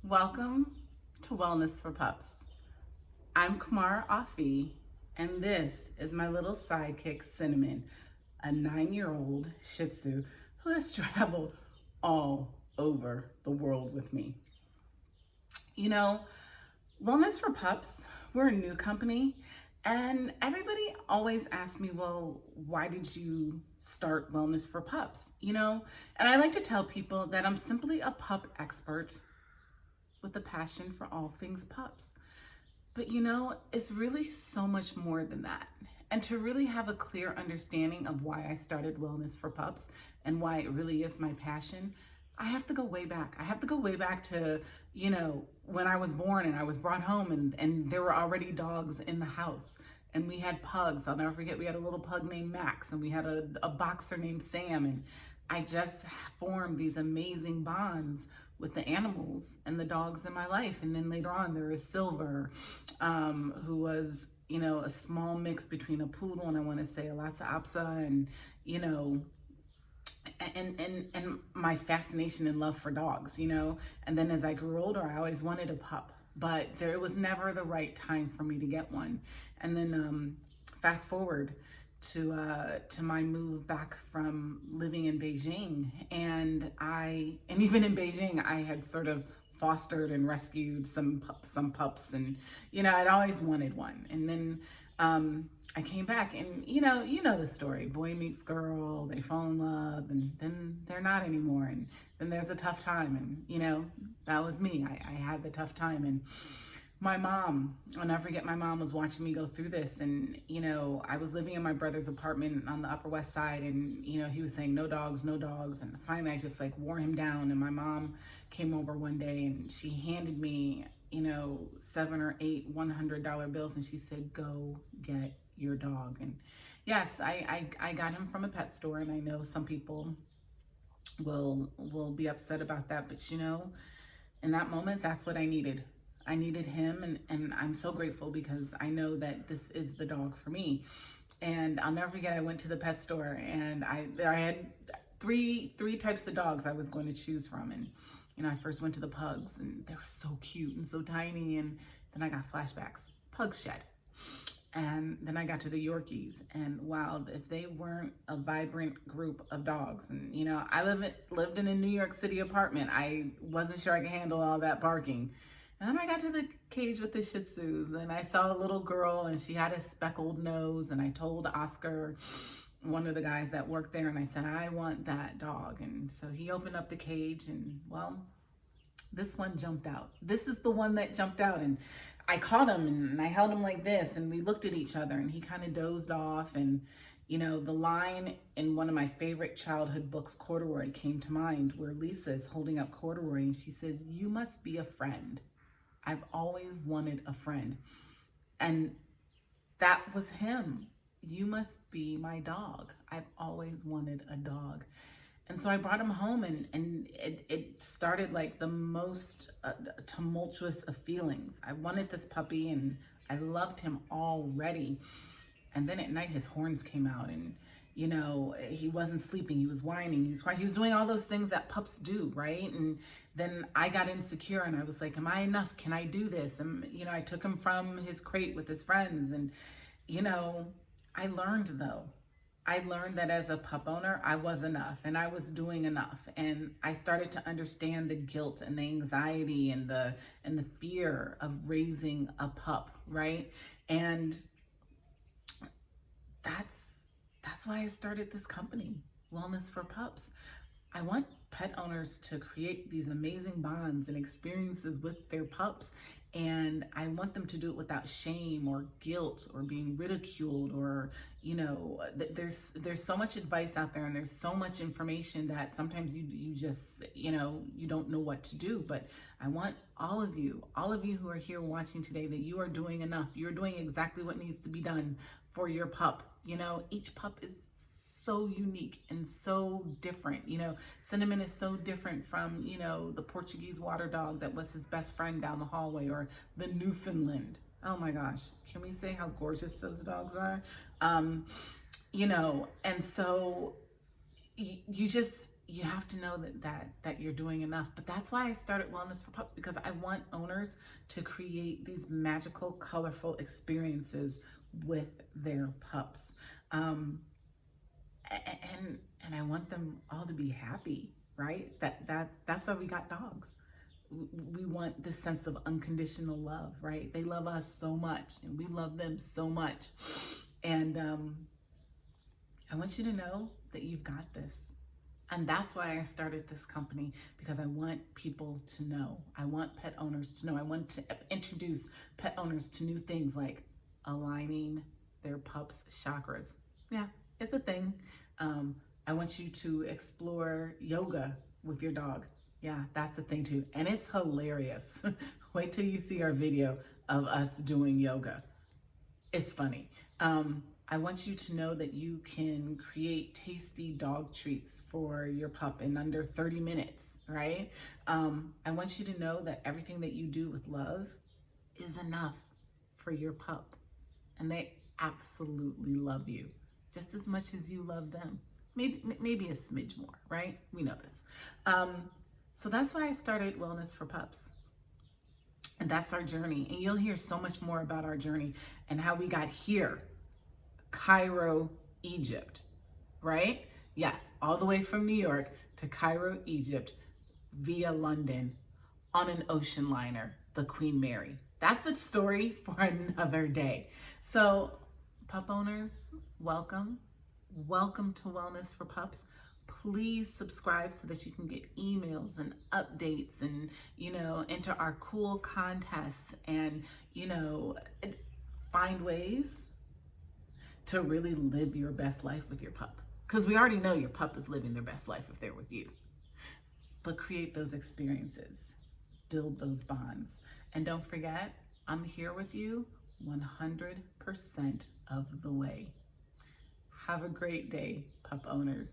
Welcome to Wellness for Pups. I'm Kamara and this is my little sidekick, Cinnamon, a 9-year-old Shih Tzu who has traveled all over the world with me. You know, Wellness for Pups, we're a new company, and everybody always asks me, well, why did you start Wellness for Pups? And I like to tell people that I'm simply a pup expert with a passion for all things pups. But it's really so much more than that. And to really have a clear understanding of why I started Wellness for Pups and why it really is my passion, I have to go way back. I have to go way back to, when I was born and I was brought home and there were already dogs in the house. And we had pugs. I'll never forget, we had a little pug named Max and we had a boxer named Sam. And I just formed these amazing bonds with the animals and the dogs in my life. And then later on, there was Silver, who was, a small mix between a poodle and I want to say a Lhasa Apso, and, and my fascination and love for dogs, And then as I grew older, I always wanted a pup, but there was never the right time for me to get one. And then fast forward to my move back from living in Beijing, and even in Beijing I had sort of fostered and rescued some pups, and I'd always wanted one. And then I came back, and you know the story, boy meets girl, they fall in love, and then they're not anymore, and then there's a tough time, and that was me. I had the tough time. And my mom, I'll never forget, my mom was watching me go through this, and I was living in my brother's apartment on the Upper West Side, and he was saying no dogs, no dogs, and finally I just wore him down. And my mom came over one day and she handed me 7 or 8 $100 bills, and she said, go get your dog. And yes, I got him from a pet store, and I know some people will be upset about that, but in that moment, that's what I needed. I needed him, and I'm so grateful because I know that this is the dog for me. And I'll never forget, I went to the pet store, and I had three types of dogs I was going to choose from. And I first went to the pugs, and they were so cute and so tiny, and then I got flashbacks. Pugs shed. And then I got to the Yorkies, and wow, if they weren't a vibrant group of dogs. And I lived in a New York City apartment. I wasn't sure I could handle all that barking. And then I got to the cage with the Shih Tzus, and I saw a little girl, and she had a speckled nose, and I told Oscar, one of the guys that worked there, and I said, I want that dog. And so he opened up the cage, and well, this one jumped out. This is the one that jumped out, and I caught him, and I held him like this, and we looked at each other, and he kind of dozed off. And the line in one of my favorite childhood books, Corduroy, came to mind, where Lisa is holding up Corduroy, and she says, you must be a friend. I've always wanted a friend. And that was him. You must be my dog. I've always wanted a dog. And so I brought him home, and it started like the most tumultuous of feelings. I wanted this puppy, and I loved him already. And then at night, his horns came out, and he wasn't sleeping, he was whining, he was crying, he was doing all those things that pups do, right? And then I got insecure, and I was like, am I enough? Can I do this? And I took him from his crate with his friends, and I learned that as a pup owner, I was enough, and I was doing enough. And I started to understand the guilt and the anxiety and the fear of raising a pup, right? And that's why I started this company, Wellness for Pups. I want pet owners to create these amazing bonds and experiences with their pups, and I want them to do it without shame or guilt or being ridiculed, or there's so much advice out there, and there's so much information that sometimes you just you don't know what to do. But I want all of you who are here watching today, that you are doing enough. You're doing exactly what needs to be done for your pup. Each pup is so unique and so different. Cinnamon is so different from, the Portuguese water dog that was his best friend down the hallway, or the Newfoundland. Oh my gosh, can we say how gorgeous those dogs are? And so you just, you have to know that you're doing enough. But that's why I started Wellness for Pups, because I want owners to create these magical, colorful experiences with their pups. And I want them all to be happy, right? That's why we got dogs. We want this sense of unconditional love, right? They love us so much, and we love them so much. And I want you to know that you've got this. And that's why I started this company, because I want people to know. I want pet owners to know. I want to introduce pet owners to new things like aligning their pups' chakras. Yeah, it's a thing. I want you to explore yoga with your dog. Yeah, that's the thing too. And it's hilarious. Wait till you see our video of us doing yoga. It's funny. I want you to know that you can create tasty dog treats for your pup in under 30 minutes, right? I want you to know that everything that you do with love is enough for your pup. And they absolutely love you just as much as you love them. Maybe a smidge more, right? We know this. So that's why I started Wellness for Pups. And that's our journey. And you'll hear so much more about our journey and how we got here. Cairo, Egypt, right? Yes, all the way from New York to Cairo, Egypt, via London on an ocean liner, the Queen Mary. That's a story for another day. So, pup owners, welcome. Welcome to Wellness for Pups. Please subscribe so that you can get emails and updates and, enter our cool contests and, find ways to really live your best life with your pup. Because we already know your pup is living their best life if they're with you. But create those experiences, build those bonds. And don't forget, I'm here with you 100% of the way. Have a great day, pup owners.